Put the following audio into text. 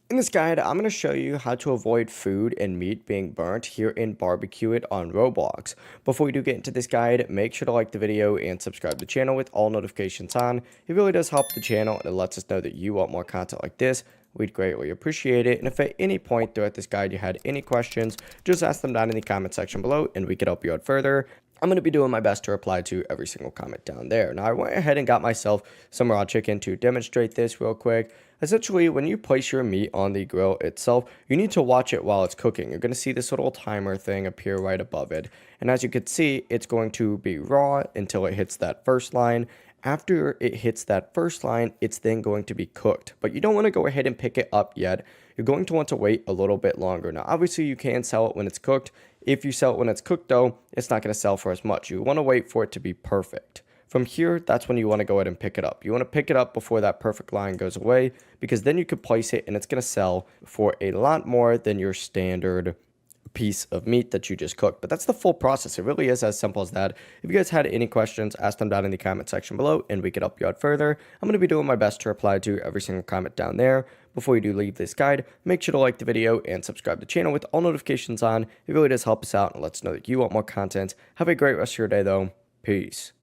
In this guide, I'm going to show you how to avoid food and meat being burnt here in BBQ It on Roblox. Before we do get into this guide, make sure to like the video and subscribe to the channel with all notifications on. It really does help the channel and it lets us know that you want more content like this. We'd greatly appreciate it. And if at any point throughout this guide you had any questions, just ask them down in the comment section below and we could help you out further. I'm going to be doing my best to reply to every single comment down there. Now, I went ahead and got myself some raw chicken to demonstrate this real quick. Essentially, when you place your meat on the grill itself, you need to watch it while it's cooking. You're going to see this little timer thing appear right above it. And as you can see, it's going to be raw until it hits that first line. After it hits that first line, it's then going to be cooked. But you don't want to go ahead and pick it up yet. You're going to want to wait a little bit longer. Now, obviously, you can sell it when it's cooked. If you sell it when it's cooked, though, it's not going to sell for as much. You want to wait for it to be perfect. From here, that's when you want to go ahead and pick it up. You want to pick it up before that perfect line goes away, because then you could place it and it's going to sell for a lot more than your standard piece of meat that you just cooked. But that's the full process. It really is as simple as that. If you guys had any questions, ask them down in the comment section below and we could help you out further. I'm going to be doing my best to reply to every single comment down there. Before you do leave this guide, make sure to like the video and subscribe to the channel with all notifications on. It really does help us out and lets us know that you want more content. Have a great rest of your day though. Peace.